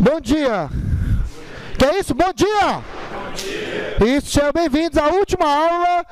Bom dia. Que é isso? Bom dia. Bom dia. Isso, sejam bem-vindos à última aula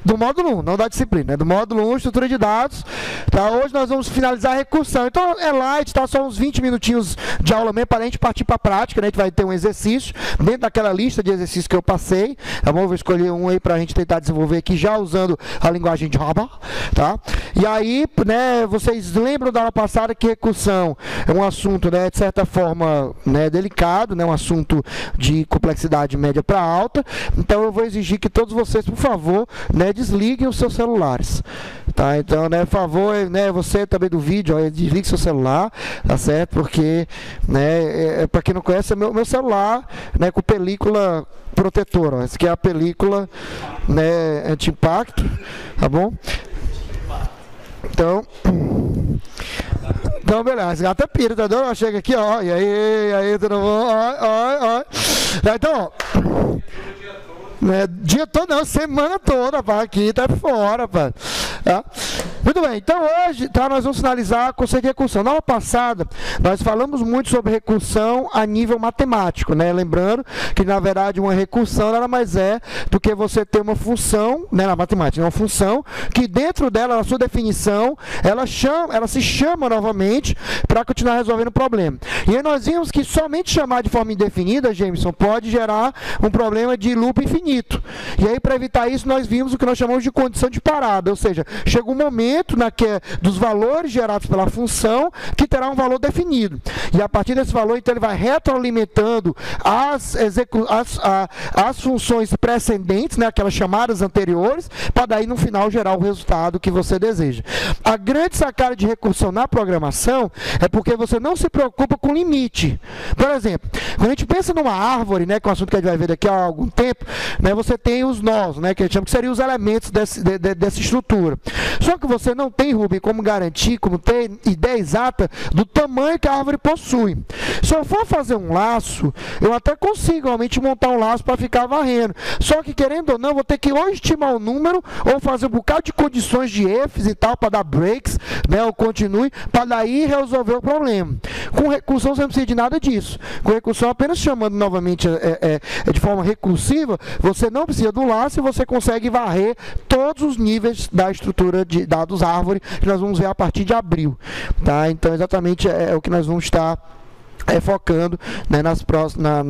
do módulo 1, não da disciplina, é do módulo 1, estrutura de dados. Tá? Hoje nós vamos finalizar a recursão. Então é light, tá? Só uns 20 minutinhos de aula mesmo para a gente partir para a prática, né? A gente vai ter um exercício dentro daquela lista de exercícios que eu passei. Tá bom? Eu vou escolher um aí para a gente tentar desenvolver aqui já usando a linguagem Java. Tá? E aí, né, vocês lembram da aula passada que recursão é um assunto, né, de certa forma, né, delicado, né, um assunto de complexidade média para alta. Então eu vou exigir que todos vocês, por favor, né, desliguem os seus celulares, tá? Então, né, por favor, né, você também do vídeo, ó, desligue seu celular, tá certo? Porque, né, para quem não conhece, é meu celular, né, com película protetora, ó. Essa aqui é a película, né, anti-impacto, tá bom? Então, beleza, gata pira, tá dando? Chega aqui, ó, e aí, tudo bom? Ó. Então, ó. Né, dia todo não, semana toda, pá, aqui tá fora, pá. Tá? Muito bem, então hoje, tá, nós vamos finalizar o conceito de recursão. Na aula passada, nós falamos muito sobre recursão a nível matemático, né? Lembrando que, na verdade, uma recursão nada mais é do que você ter uma função, né, na matemática, uma função que dentro dela, na sua definição, ela se chama novamente para continuar resolvendo o problema. E aí nós vimos que somente chamar de forma indefinida, Jameson, pode gerar um problema de loop infinito. E aí, para evitar isso, nós vimos o que nós chamamos de condição de parada, ou seja, chega um momento dos valores gerados pela função que terá um valor definido. E a partir desse valor, então, ele vai retroalimentando as funções precedentes, né, aquelas chamadas anteriores, para daí, no final, gerar o resultado que você deseja. A grande sacada de recursão na programação é porque você não se preocupa com limite. Por exemplo, quando a gente pensa numa árvore, né, que é um assunto que a gente vai ver daqui a algum tempo, né, você tem os nós, né, que a gente chama que seriam os elementos dessa estrutura. Só que você não tem, Rubem, como garantir, como ter ideia exata do tamanho que a árvore possui. Se eu for fazer um laço, eu até consigo realmente montar um laço para ficar varrendo. Só que, querendo ou não, vou ter que ou estimar o número, ou fazer um bocado de condições de ifs e tal, para dar breaks, né, ou continue, para daí resolver o problema. Com recursão, você não precisa de nada disso. Com recursão, apenas chamando novamente de forma recursiva, você não precisa do laço e você consegue varrer todos os níveis da estrutura de dados árvore, que nós vamos ver a partir de abril. Tá? Então, exatamente é o que nós vamos estar focando, né,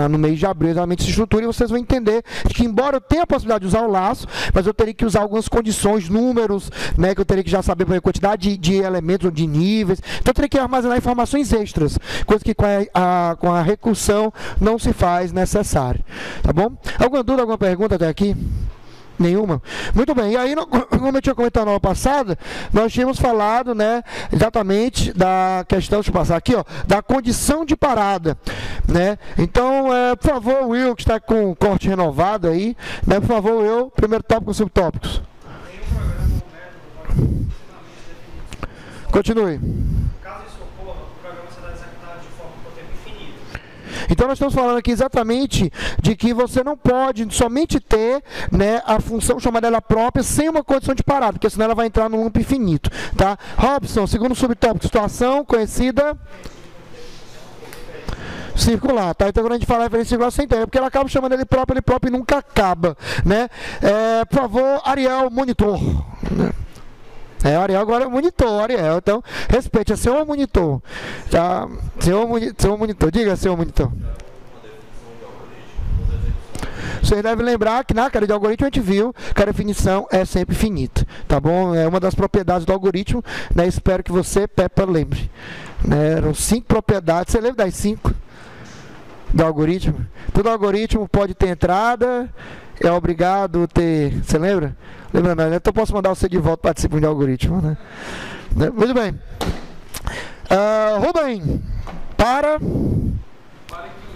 no mês de abril, exatamente essa estrutura, e vocês vão entender que, embora eu tenha a possibilidade de usar o laço, mas eu teria que usar algumas condições, números, né, que eu teria que já saber a quantidade de elementos ou de níveis, então eu teria que armazenar informações extras, coisa que com a recursão não se faz necessário. Tá bom? Alguma dúvida, alguma pergunta até aqui? Nenhuma? Muito bem, e aí, como eu tinha comentado na aula passada, nós tínhamos falado, né, exatamente da questão, deixa eu passar aqui, ó, da condição de parada, né? Então, por favor, Will, que está com o corte renovado aí, né, por favor, Will, primeiro tópico, subtópicos. Continue. Então nós estamos falando aqui exatamente de que você não pode somente ter, né, a função chamada ela própria sem uma condição de parada, porque senão ela vai entrar num loop infinito. Tá? Robson, segundo subtópico, situação conhecida circular, tá? Então quando a gente fala referência circular, você entende, porque ela acaba chamando ele próprio e nunca acaba, né? Por favor, Ariel, monitor, né? Ariel agora é monitor, Ariel, então respeite, é senhor monitor, tá? Senhor monitor, diga, senhor monitor. Vocês devem lembrar que na cara de algoritmo a gente viu que a definição é sempre finita, tá bom? É uma das propriedades do algoritmo, né? Espero que você, Peppa, lembre, né? Eram 5 propriedades, você lembra das 5 do algoritmo? Todo algoritmo pode ter entrada, é obrigado a ter, você lembra? Lembra não, né? Então posso mandar você de volta participar de algoritmo, né? Muito bem. Rubem, para que o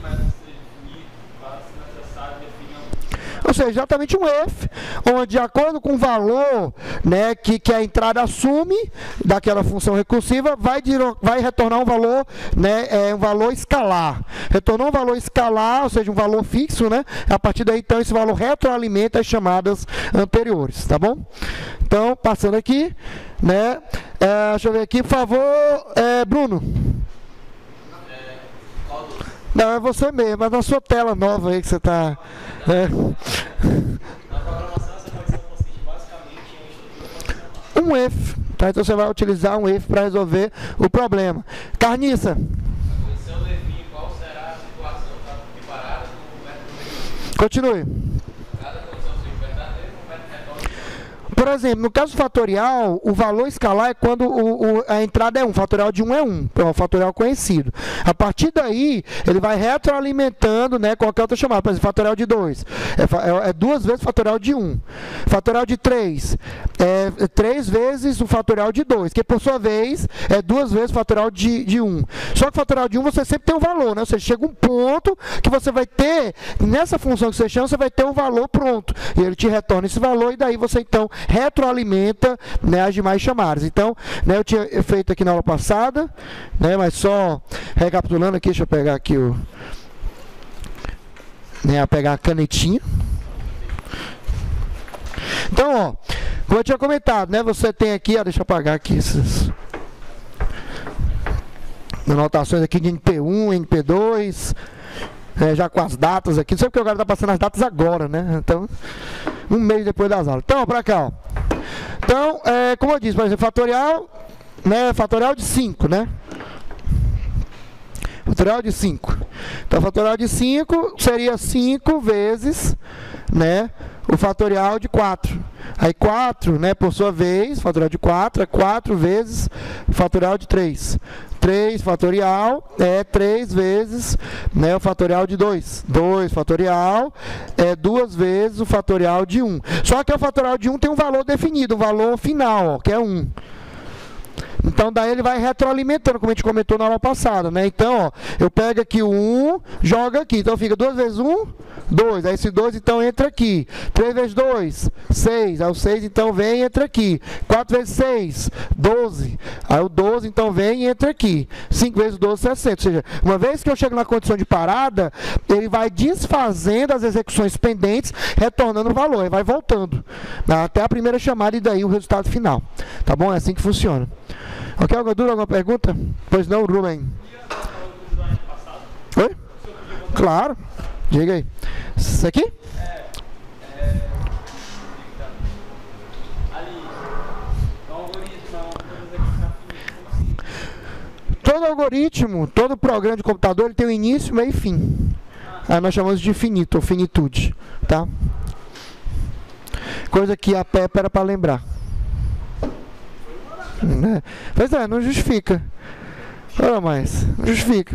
método seja definido, para se necessário definir ou seja, exatamente um if, onde de acordo com o valor, né, que a entrada assume daquela função recursiva, vai retornar um valor, né, um valor escalar. Retornou um valor escalar, ou seja, um valor fixo, né? A partir daí, então, esse valor retroalimenta as chamadas anteriores, tá bom? Então, passando aqui, né? Deixa eu ver aqui, por favor, Bruno. Não, é você mesmo, é na sua tela nova aí que você está... Na programação, essa condição consiste basicamente em uma estrutura condicional. Um if, tá? Então você vai utilizar um if para resolver o problema. Carniça. A condição define qual será a situação equiparada com o método. Continue. Cada condição seja verdadeira, o método retorna. Por exemplo, no caso fatorial, o valor escalar é quando a entrada é 1, o fatorial de 1 é 1, é um fatorial conhecido. A partir daí, ele vai retroalimentando, né, qualquer outra chamada. Por exemplo, fatorial de 2 é 2 vezes o fatorial de 1. Fatorial de 3 é 3 vezes o fatorial de 2, que por sua vez é 2 vezes o fatorial de 1. Só que o fatorial de 1 você sempre tem um valor, né? Ou seja, chega um ponto que você vai ter, nessa função que você chama, você vai ter um valor pronto. E ele te retorna esse valor e daí você então retroalimenta, né, as demais chamadas. Então, né, eu tinha feito aqui na aula passada, né, mas só recapitulando aqui, deixa eu pegar aqui pegar a canetinha. Então, ó, como eu tinha comentado, né, você tem aqui, ó, deixa eu apagar aqui essas anotações aqui de NP1, NP2, já com as datas aqui. Não sei porque o cara está passando as datas agora, né? Então, um mês depois das aulas. Então, para cá, ó. Então, como eu disse, por exemplo, fatorial, né? Fatorial de 5, né? Fatorial de 5. Então, fatorial de 5 seria 5 vezes, né, o fatorial de 4. Aí 4, né, por sua vez, fatorial de 4 é 4 vezes o fatorial de 3. 3 fatorial é 3 vezes, né, o fatorial de 2. 2 fatorial é 2 vezes o fatorial de 1. Só que o fatorial de 1 tem um valor definido, um valor final, ó, que é 1. Então, daí ele vai retroalimentando, como a gente comentou na aula passada, né? Então, ó, eu pego aqui o 1, jogo aqui. Então, fica 2 vezes 1, 2. Aí, esse 2, então, entra aqui. 3 vezes 2, 6. Aí, o 6, então, vem e entra aqui. 4 vezes 6, 12. Aí, o 12, então, vem e entra aqui. 5 vezes 12, 60. Ou seja, uma vez que eu chego na condição de parada, ele vai desfazendo as execuções pendentes, retornando o valor. Ele vai voltando até a primeira chamada e daí o resultado final. Tá bom? É assim que funciona. Ok, alguma dúvida, alguma pergunta? Pois não, Rubem. Oi? Claro. Diga aí. Isso aqui? Todo algoritmo, todo programa de computador, ele tem um início, meio e fim. Aí nós chamamos de finito, ou finitude. Tá? Coisa que a Pepe era para lembrar. Pois é, não justifica. Olha mais, não justifica.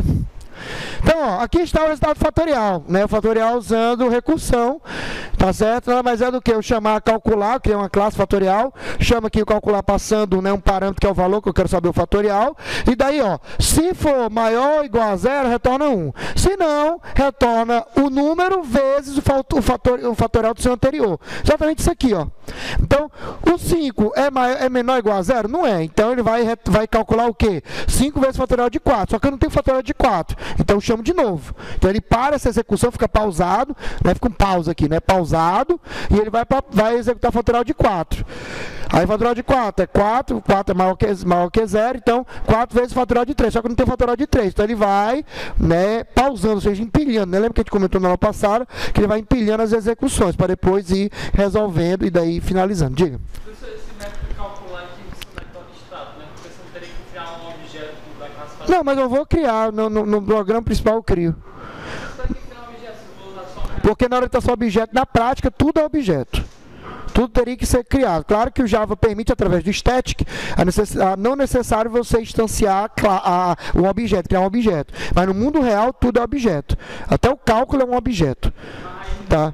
Então, ó, aqui está o resultado fatorial, né? O fatorial usando recursão, tá certo? Nada mais é do que eu chamar calcular, que é uma classe fatorial, chama aqui o calcular passando, né, um parâmetro que é o valor que eu quero saber o fatorial, e daí, ó, se for maior ou igual a 0, retorna 1. Se não, retorna o número vezes o fatorial do seu anterior. Exatamente isso aqui, ó. Então, o 5 é menor ou igual a 0? Não é. Então, ele vai calcular o quê? 5 vezes o fatorial de 4. Só que eu não tenho fatorial de 4. Então, eu chamo de novo. Então, ele para essa execução, fica pausado, né? Fica um pausa aqui, né? Pausado, e ele vai executar o fatorial de 4. Aí, o fatorial de 4 é 4, 4 é maior que 0, então, 4 vezes o fatorial de 3. Só que não tem fatorial de 3. Então, ele vai, né, pausando, ou seja, empilhando. Né? Lembra que a gente comentou na aula passada que ele vai empilhando as execuções para depois ir resolvendo e daí finalizando. Diga. Esse método de calcular aqui, esse método de status, né? Porque você não teria que criar um objeto da classificação. Não, mas eu vou criar, no programa principal eu crio. Você tem que criar um objeto, você vai usar só um. Porque na orientação a objeto, na prática, tudo é objeto. Tudo teria que ser criado. Claro que o Java permite, através do static, não necessário você instanciar um objeto, criar um objeto. Mas no mundo real, tudo é objeto. Até o cálculo é um objeto. Tá?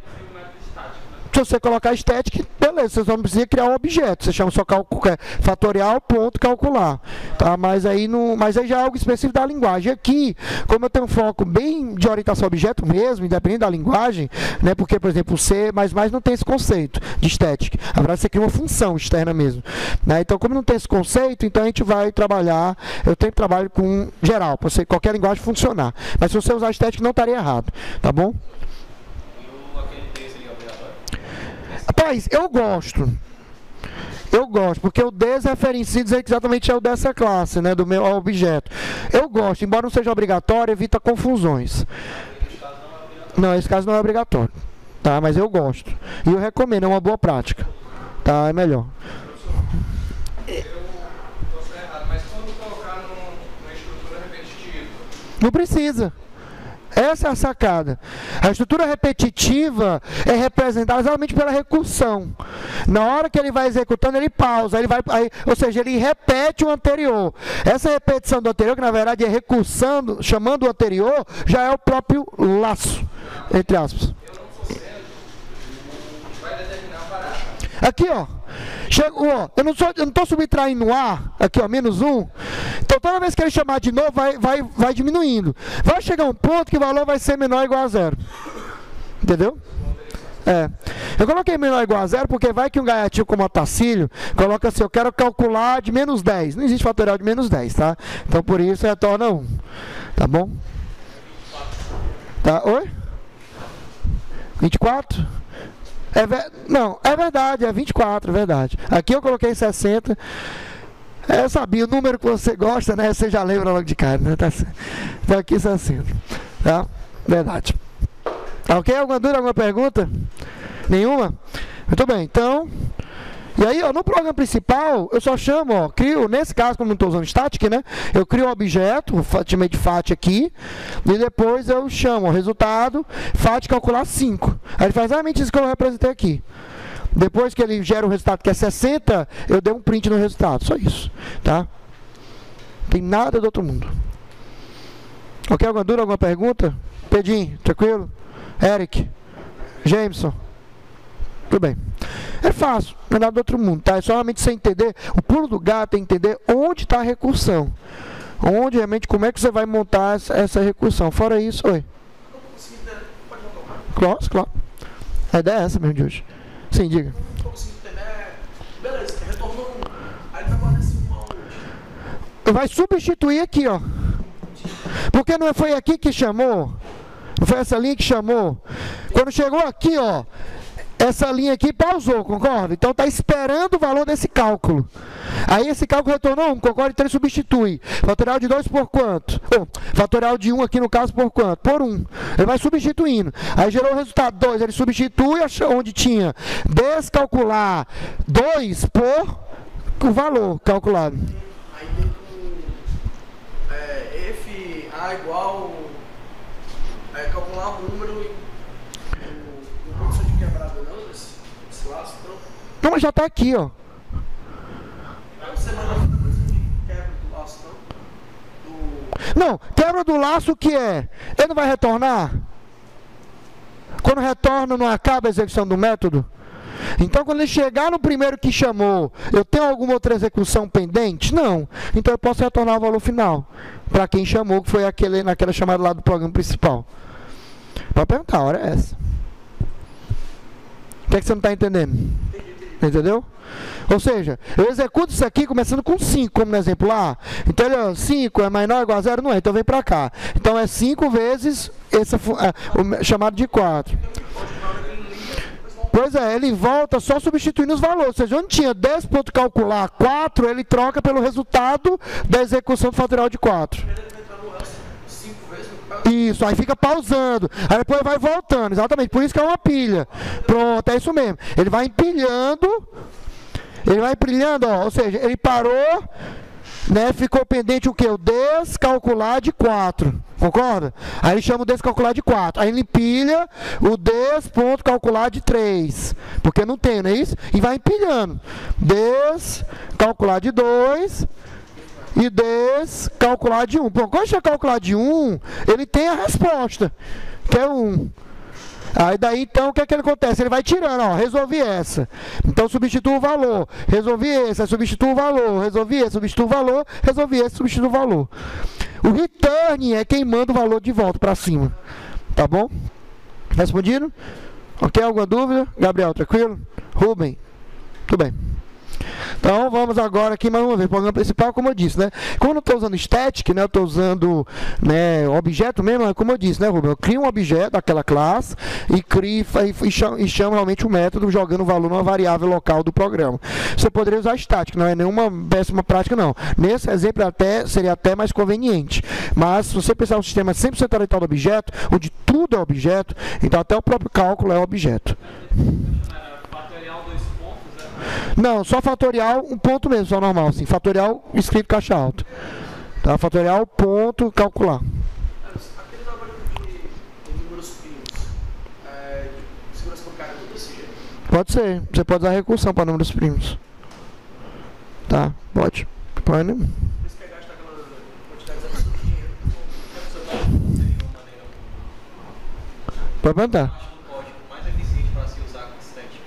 Se você colocar static, beleza, você só não precisa criar um objeto. Você chama só fatorial, ponto, calcular. Tá? Mas aí já é algo específico da linguagem. Aqui, como eu tenho um foco bem de orientação a objeto mesmo, independente da linguagem, né? Porque, por exemplo, o C++ não tem esse conceito de static. Na verdade, você cria uma função externa mesmo. Né? Então, como não tem esse conceito, então a gente vai trabalhar, eu sempre trabalho com geral, para qualquer linguagem funcionar. Mas se você usar static, não estaria errado. Tá bom? Rapaz, eu gosto. Eu gosto, porque o desreferencia dizer que exatamente é o dessa classe, né, do meu objeto. Eu gosto, embora não seja obrigatório, evita confusões. Não, esse caso não é obrigatório, tá? Mas eu gosto. E eu recomendo, é uma boa prática. Tá, é melhor. Eu posso estar errado, mas quando colocar numa estrutura repetitiva? Não precisa. Essa é a sacada. A estrutura repetitiva é representada exatamente pela recursão. Na hora que ele vai executando, ele pausa, ou seja, ele repete o anterior. Essa repetição do anterior, que na verdade é recursando, chamando o anterior, já é o próprio laço, entre aspas. Eu não sou certo, vai determinar o parágrafo. Aqui, ó. Chegou, ó, eu não estou subtraindo A, aqui, ó, -1. Então, toda vez que ele chamar de novo, vai diminuindo. Vai chegar um ponto que o valor vai ser menor ou igual a 0. Entendeu? É. Eu coloquei menor ou igual a 0 porque vai que um gaiatinho como Otacílio coloca assim, eu quero calcular de -10. Não existe fatorial de -10, tá? Então, por isso, retorna 1. Tá bom? Tá? Oi? 24? Não, é verdade, é 24, é verdade. Aqui eu coloquei 60. Eu sabia, o número que você gosta, né? Você já lembra logo de cara, né? Tá aqui 60. Tá? Verdade. Ok? Alguma dúvida, alguma pergunta? Nenhuma? Muito bem, então... E aí, ó, no programa principal, eu só chamo, ó, crio, nesse caso, como não estou usando static, né? Eu crio um objeto, chamei de FAT aqui, e depois eu chamo o resultado, FAT calcular 5. Aí ele faz exatamente isso que eu representei aqui. Depois que ele gera o resultado que é 60, eu dei um print no resultado, só isso, tá? Não tem nada do outro mundo. Ok, alguma dúvida, alguma pergunta? Pedinho, tranquilo? Eric? Jameson? Tudo bem. É fácil, não é nada do outro mundo, tá? É solamente você entender, o pulo do gato é entender onde está a recursão. Onde realmente, como é que você vai montar essa recursão. Fora isso, oi. Pode voltar? Claro. A ideia é essa mesmo de hoje. Sim, diga. Não consigo entender. Beleza, retornou 1. Aí ele vai guardar esse 1 aonde? Vai substituir aqui, ó. Porque não foi aqui que chamou? Não foi essa linha que chamou? Quando chegou aqui, ó, essa linha aqui pausou, concorda? Então está esperando o valor desse cálculo. Aí esse cálculo retornou 1, concorda? Então ele substitui. Fatorial de 2 por quanto? Fatorial de 1 aqui no caso por quanto? Por 1. Ele vai substituindo. Aí gerou o resultado 2, ele substitui onde tinha descalcular 2 por o valor calculado. Aí tem F A igual calcular um número em condição de quebrada, não? Esse laço, então. Não, mas já está aqui, ó. Aí você manda a condição de quebra do laço, não? Não, quebra do laço o que é? Ele não vai retornar? Quando retorna, não acaba a execução do método? Então, quando ele chegar no primeiro que chamou, eu tenho alguma outra execução pendente? Não. Então, eu posso retornar o valor final para quem chamou, que foi naquela chamada lá do programa principal. Pode perguntar, a hora é essa. O que é que você não está entendendo? Entendeu? Ou seja, eu executo isso aqui começando com 5, como no exemplo lá. Então, ele, 5 é menor ou igual a 0? Não é, então vem para cá. Então, é 5 vezes o chamado de 4. Pois é, ele volta só substituindo os valores. Ou seja, onde tinha 10 ponto calcular 4, ele troca pelo resultado da execução do fatorial de 4. Isso, aí fica pausando. Aí depois vai voltando, exatamente. Por isso que é uma pilha. Pronto, é isso mesmo. Ele vai empilhando, ó. Ou seja, ele parou, né? Ficou pendente o que? O descalcular de 4. Concorda? Aí ele chama o descalcular de 4. Aí ele empilha o des.calcular de 3. Porque não tem, não é isso? E vai empilhando. Descalcular de 2 e descalcular de 1. Bom, quando você calcular de 1, ele tem a resposta, que é 1. Aí daí então o que é que acontece? Ele vai tirando, ó, resolvi essa. Então substituo o valor, resolvi esse, substituo o valor, resolvi esse, substituo o valor, resolvi esse, substituo o valor. O return é quem manda o valor de volta para cima. Tá bom? Respondido? Ok, alguma dúvida? Gabriel, tranquilo? Rubem? Tudo bem. Então vamos agora aqui mais uma vez, o programa principal, como eu disse, né? Quando eu estou usando static, né? Eu estou usando, né, objeto mesmo, como eu disse, né, Rubem? Eu crio um objeto daquela classe e chamo realmente o método jogando o valor numa variável local do programa. Você poderia usar static, não é nenhuma péssima prática, não. Nesse exemplo seria até mais conveniente. Mas se você pensar um sistema 100% orientado ao objeto, onde tudo é objeto, então até o próprio cálculo é objeto. Fatorial 2 pontos, Não, só fatorial, um ponto mesmo, só normal, assim. Fatorial escrito caixa alta. Tá? Fatorial, ponto, calcular. Aquele trabalho de números primos, segurança bancária, tudo desse jeito? Pode ser. Você pode usar recursão para números primos. Tá, pode. Pode. Por isso que gasta aquela quantidade absurda de dinheiro. Pode perguntar. acho um código mais eficiente para se usar com estética.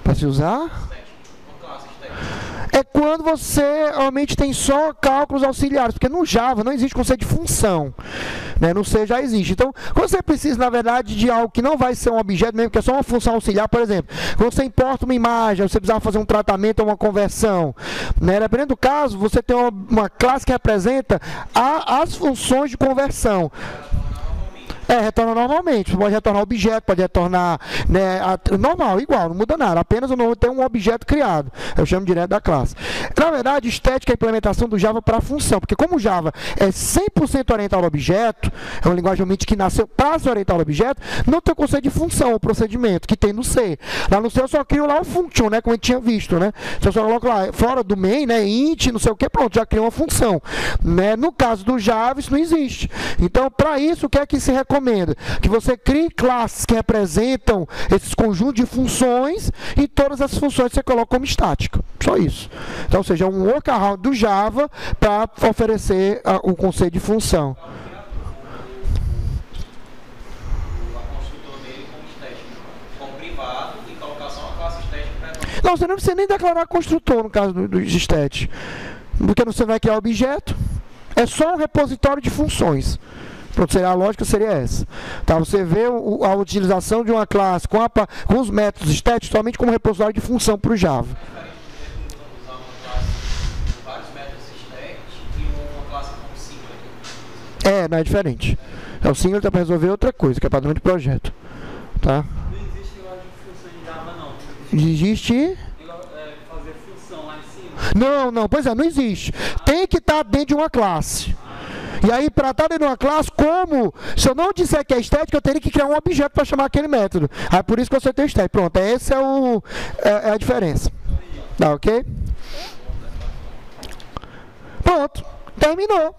Para se usar? Uma classe estética. É quando você realmente tem só cálculos auxiliares, porque no Java não existe conceito de função, né? No C já existe. Então, quando você precisa, na verdade, de algo que não vai ser um objeto mesmo, que é só uma função auxiliar, por exemplo, quando você importa uma imagem, você precisava fazer um tratamento ou uma conversão, né? Dependendo do caso, você tem uma classe que representa as funções de conversão. Retorna normalmente. Você pode retornar objeto, pode retornar, né, normal, igual, não muda nada. Apenas eu não tenho um objeto criado. Eu chamo direto da classe. Na verdade, estética é a implementação do Java para a função, porque como o Java é 100% orientado ao objeto, é uma linguagem realmente que nasceu para se orientar ao objeto, não tem o conceito de função ou procedimento, que tem no C. Lá no C eu só crio lá o function, né, como a gente tinha visto, né? Se eu só coloco lá, fora do main, né, int, não sei o que, pronto, já cria uma função. Né? No caso do Java, isso não existe. Então, para isso, o que é que se recomenda? Que você crie classes que representam esses conjuntos de funções e todas as funções você coloca como estática. Só isso. Então, ou seja, um workaround do Java para oferecer o conceito de função. Não, você não precisa nem declarar construtor no caso do stat, porque você vai criar objeto. É só um repositório de funções. Pronto, a lógica seria essa. Tá, você vê a utilização de uma classe com os métodos estéticos somente como repositório de função para o Java. Usar uma classe com vários métodos estéticos e uma classe com singlet. Não é diferente. O singlet é para resolver outra coisa, que é padrão de projeto. Tá? Não existe negócio de função em Java, não. Existe? Fazer função lá em cima. Não, pois é, não existe. Tem que estar dentro de uma classe. E aí, para estar dentro de uma classe, se eu não disser que é estética, eu teria que criar um objeto para chamar aquele método. Aí, por isso que eu sei ter estética. Pronto, essa é a diferença. Tá, ok? Pronto, terminou.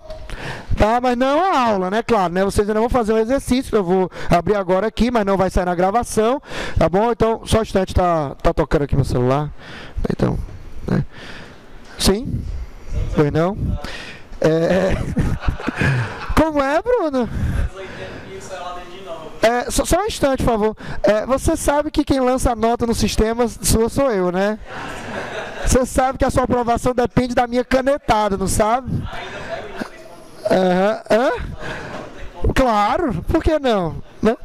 Tá, mas não a aula, né? Claro, né? Vocês ainda vão fazer um exercício, que eu vou abrir agora aqui, mas não vai sair na gravação. Tá bom? Então, só um instante, tá tocando aqui meu celular. Então, né? Sim? Pois não? Como é, Bruno? Só um instante, por favor. Você sabe que quem lança a nota no sistema sou eu, né? Você sabe que a sua aprovação depende da minha canetada, não sabe? Claro, por que não? Né?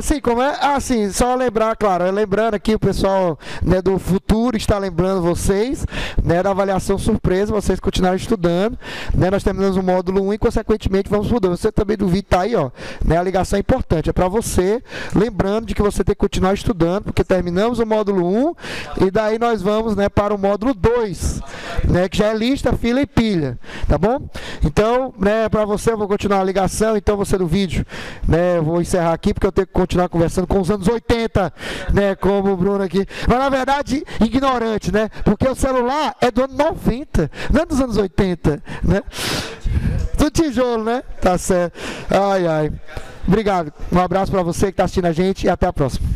Sim, como é? Sim, só lembrar, claro, lembrando aqui o pessoal, né, do futuro está lembrando vocês, né, da avaliação surpresa, vocês continuaram estudando, né, nós terminamos o módulo 1 e consequentemente vamos para o 2. Você também do vídeo está aí, ó, né, a ligação é importante, é para você, lembrando de que você tem que continuar estudando, porque terminamos o módulo 1 e daí nós vamos, né, para o módulo 2, né, que já é lista, fila e pilha, tá bom? Então, né, para você eu vou continuar a ligação, então você do vídeo, né, eu vou encerrar aqui porque eu tenho que continuar conversando com os anos 80, né, como o Bruno aqui, mas na verdade ignorante, né, porque o celular é do ano 90, não é dos anos 80, né, do tijolo, né, tá certo, ai, obrigado, um abraço para você que está assistindo a gente e até a próxima.